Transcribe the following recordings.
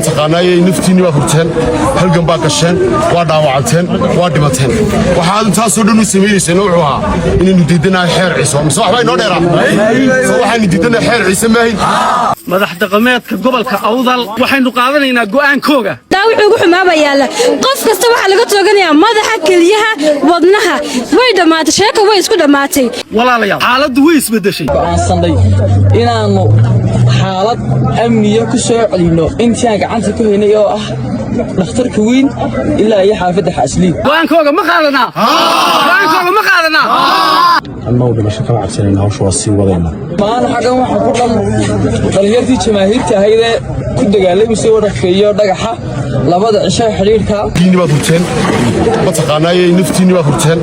تقاناي نفتيني وفرتين هلقن باكشين وداوعتين ودمتين waxaad intaas oo dhan u sameeyay noocuha inaynu diidana xeer ciiso soo waxbay noo dheeraa soo waxaan diidana xeer ciiso maahay madax dhaqameedka gobolka Awdal waxaynu qaadanaynaa go'aankooga daawicu ugu xumaaba yaala qof kasta waxa laga tooganayaa madaxa kaliyaha wadnaha way dhamaatay sheeko way isku dhamaatay walaalayaal xaaladdu way isbedeshay aan sanday inaanu xaalad amniyo ku soo celino intii gacanta ku haynay oo ah dhakhtarka weyn ilaa iyo xaafadda xasliin go'aankooga ma qaadanaa go'aankooga ma qaadanaa annagu dhimasho kama cabsanayna hawsha waa sii wadayna maan xagan waxa ku dhan dhalinyartii jamaahiirta ahayd ee ku dagaalamay soo dhaqeeyo dhagaxa labada cisho xiriirka diini baad furteen ma taqaanaay naftiini baad furteen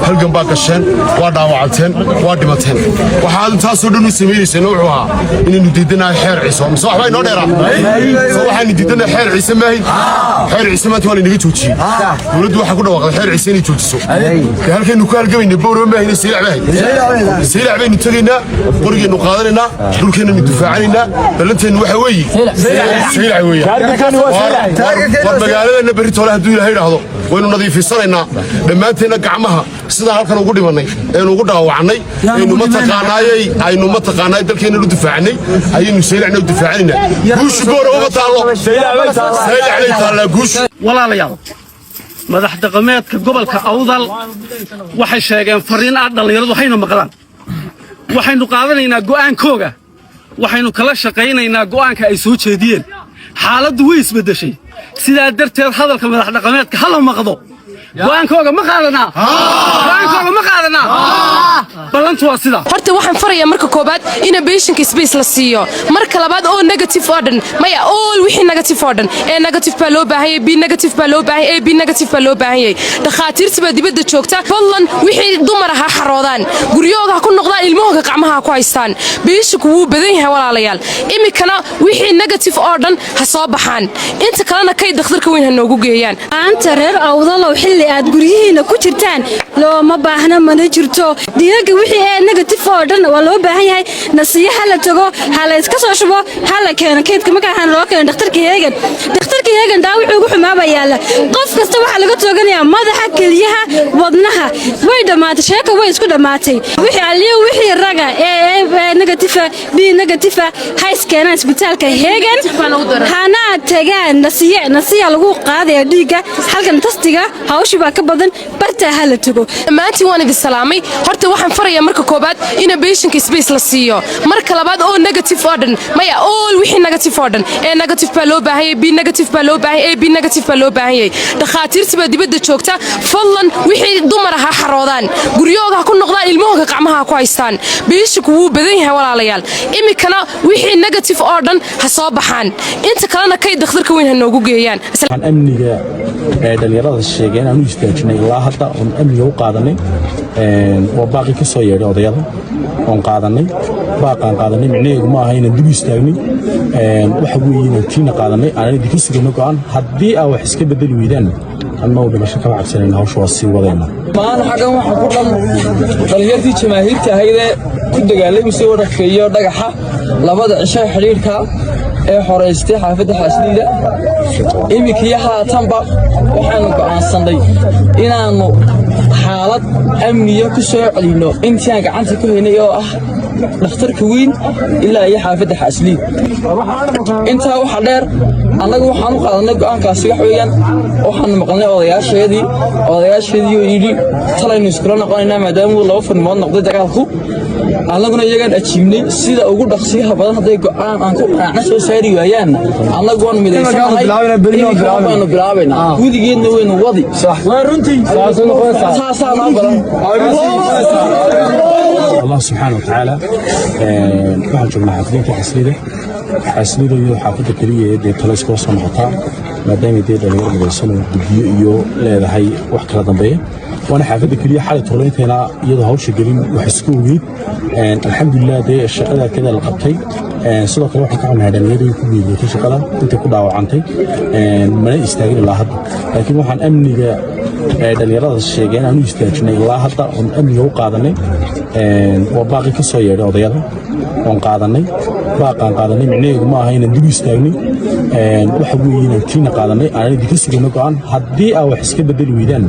halgan baa gasheen waa dhaawacanteen waa dhimateen waxaad intaas oo dhan u sameeyay noocuha inaynu diidana xeer ciiso soo waxbay noo dheeraa soo waxaan diidana xeer ciiso maahay xeer ciiso maanta waa inaga joojiyay dawladdu waxa ku dhawaaqday xeer ciiso inay joojiso halkeenu ku halgamayna boorama maahay سيلع بين تجينا قرينا قادرنا دولكنا ندفعنا بلنتين وحوي سيلع ويا والمقالة نبريت ولا هدول هيدا هذا وإنه نظيف الصرنا لما أنتنا قعمها سيدا هالكنا وقولي مني إنه قدها وعني إنه ما تقاناي دولكنا ندفعني إنه سيلع ندفعنا قوش قورة وبطالة سيلع عليه تعالى قوش ولا ليال madax dhaqameedka gobolka Awdal waxay sheegeen fariin aad dhalinyaradu waxayna maqlaan waxaynu qaadanaynaa go'aankooga waxaynu kala shaqaynaynaa go'aanka ay soo jeediyeen xaaladdu way isbedeshay sidaa darteed hadalka madax dhaqameedka hala maqdo go'aankooga ma qaadanaa go'aankooga ma qaadanaa balantu waa sida horta waxaan farayaa marka koobaad in patient space la siiyo marka labaad oo negative order maya all wixii negative order ee negative baa loo baahan b negative baa loo baahan ab negative baa loo baahan dhakhaatiirta baa dibadda joogta fadlan wixii dumar ah xaroodaan guryooda ku noqdaan ilmahooda gacmaha ku haystaan beeshku wuu badan yahay walaalayaal imikana wixii negative order ha soo baxaan inta kalena kay dhakhtarka weyn ha noogu geeyaan anta reer Awdal xilli aad guryihiina ku jirtaan looma baahna mana jirto diyaga wixii ee negative order waa loo baahan yahay nasiixa la tago hala iska soo shubo hala keeno keedka markaan loo keeno dhakhtarka yeegan daawicu ugu xumaaba yaala qof kasta waxa laga tooganayaa madaxa kaliyaha wadnaha way dhamaatay sheeko way isku dhamaatay wixii raga ee negative b negative hays keena isbitaalka heegan hana tagaan nasiixa lagu qaaday dhiiga halkan tastiga hawshu baa ka badan barta hala tago maanti waan idin salaamay horta waxaan farayaa marka koobaad in patient space la siiyo marka labaad oo negative order maya all wixii negative order ee negative baa loo baahan b negative baa loo baahan ab negative baa loo baahan dhakhaatiirta baa dibadda joogta fadlan wixii dumar ah xaroodaan guryooda ku noqdaan ilmahooda gacmaha ku haystaan beeshku wuu badan yahay walaalayaal imikana wixii negative order ha soo baxaan inta kalena kay dhakhtarka weyn ha noogu geeyaan amniga dhalinyarada sheegeen aanu istaajinay ilaa hadda oo amniga u qaadanay oo baaqi ka soo yeedhay odayada oo qaadanay baaqan qaadanay micnaheedu ma aha inaan dib istaagnay waxa weeyina tiina qaadanay aan idin sugno go'aan haddii ay wax iska bedeli weydaan annagu dhimasho kama cabsanayna hawsha waa sii wadayna maan xagan waxa ku dhan dhalinyartii jamaahiirta ahayd ee ku dagaalamay soo dhaqeeyo dhagaxa labada cisho xiriirka ee xoreystay xaafadda xasliida imikii haatanba waxaanu go'aansanay inaanu xaalad amniyo ku soo celino intii gacanta ku haynay oo ah dhakhtarka weyn ilaa iyo xaafadda xasliid intaa waxa dheer annagu waxaan u qaadanay go'aankaasi wax weeyaan waxaan maqalnay odayaasheedii oo yidhi talaynu iskula noqonaynaa maadaama laba farmood noqday dagaalku annaguna iyagaan ajiibnay sida ugu dhaqsiyaha badan hadday go'aan aan ku qaacna soo saari waayaan annagu waan midaysanahay baanu bilaabaynaa gudigeedna waynu wadi waa runtii saasaa noo badan الله سبحانه وتعالى waxaan joognaa xaafadda xasliida iyo xaafadda kaliya ee talaska soo noqota maadaama ay dhalinyarada midaysan guddiyo iyo leedahay wax kala dambeeya وانا حافظ كلية حالة طولينتنا يده هوش جرين وحسكوه الحمد لله الشقة كذا القطعي صدق الواحد كان هذا النادي كبير في شقة أنت كده وعنتي ما يستاهل الله هذا لكن واحد أمني dhalinyarada sheegeen aanu istaajinay ilaa hadda oon amniga u qaadanay waa baaqi ka soo yeedhay odayada oon qaadanay baaqaan qaadanay micnaheedu ma aha inaan dib u istaagnay waxa weeye inaan tiina qaadanay aan idinka sugayno go'aan haddii aa wax iska bedeli weydaan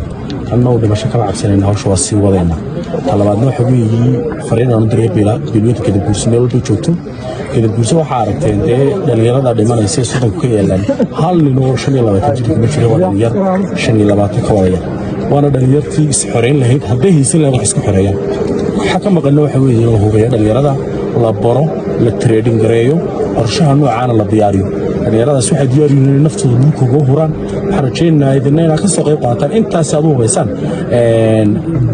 anna u dhimasho kama cabsanayna hawsha waa sii wadayna talabaadna waxa weeye fariin aan u diray bilooyinka kadib guursi meel walba joogto kadib guursi waxaa aragteen dee dhalinyarada dhimanaysa soddonka ka yeelaan hal nin oo 25 jir kuma jira waa dhalinyar 25 ka wadaya waana dhalinyartii is xoreyn lahayd hadday haysan lahayd wax isku xoreeyaan waxa ka maqan waxa weeye in la hubiyo dhalinyarada la baro la trading gareeyo qorshaha noocaana la diyaariyo dhalinyaradaas waxay diyaar yihiin in naftooda dhulka uga huraan waxaan rajaynayaa inaad ka soo qayb qaataan intaas aad u hubaysaan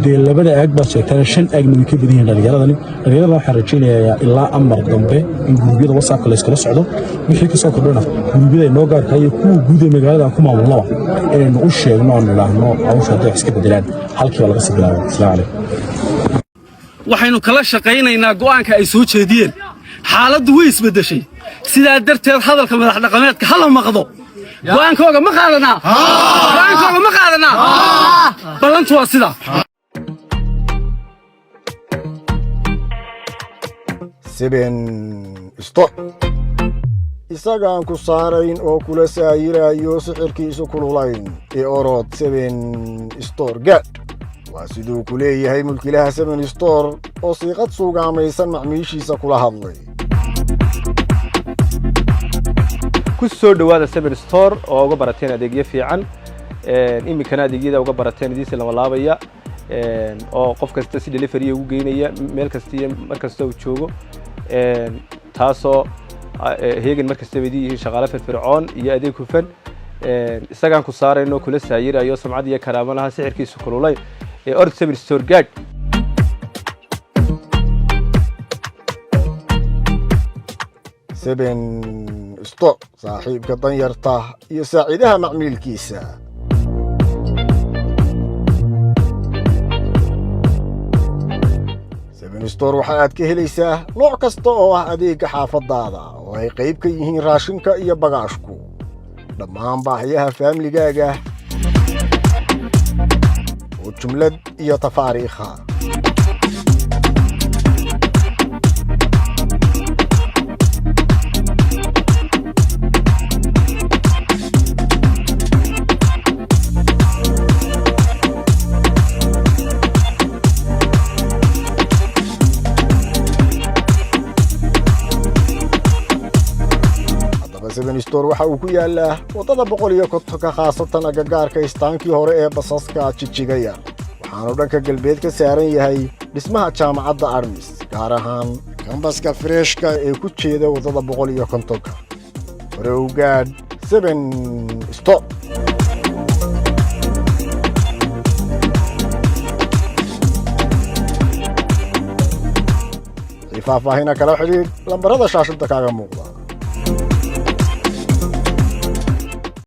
dee labada aag baad sheegtaan 5 aagna way ka badan yihiin dhalinyarada waxaan rajaynayaa ilaa amar dambe in gurubyada whatsappka la iskala socdo wixii ka soo kordhana gurubyada inoo gaarka iyo kuwa guud ee magaalada aan ku maamulnaba inaynu u sheegno oon idhaahno hawsha hadday wax iska bedelaan halkiiba laga sii bilaabo asalaamu calaykum waxaynu kala shaqaynaynaa go'aanka ay soo jeediyeen xaaladdu way isbeddeshay sidaa darteed hadalka madax dhaqameedka hala maqdo go'aankooga ma qaadanaa ballantu waa sidaa isagaan ku saarayn oo kula saayirayo sixirkiisu kululayn ee orod store gaadh waa siduu ku leeyahay mulkiilaha store oo siiqad suugaamaysan macmiishiisa kula hadlay ku soo dhawaada store oo uga barateen adeegyo fiican iminkana adeegyada uga barateen idiin lama laabaya oo qof kasta si delivery ugu geynaya meel kasta iyo mar kasta uu joogo taasoo heegan mar kasta weydii shaqaale firfircoon iyo adeeg hufan isagaan ku saarayno kula saayirayo sumcad iyo karaamo laha sixirkiisu kululay ee orod store gaadh store saaxiibka danyarta iyo saaciidaha macmiilkiisa store waxa aad ka helaysaa nooc kasta oo ah adeegga xaafadaada oo ay qayb ka yihiin raashinka iyo bagaashku dhammaan baahiyaha faamligaaga oo jumlad iyo tafaariikha store waxa uu ku yaalaa wadada 150 khaasatan agagaarka istaankii hore ee basaska jijigaya waxaanu dhanka galbeed ka saaran yahay dhismaha jaamacadda Armis gaar ahaan kambaska freshka ee ku jeeda wadada 150 hore u gaadh 7 store faahfaahin kala xiriir lambarada shaashada kaaga muuqda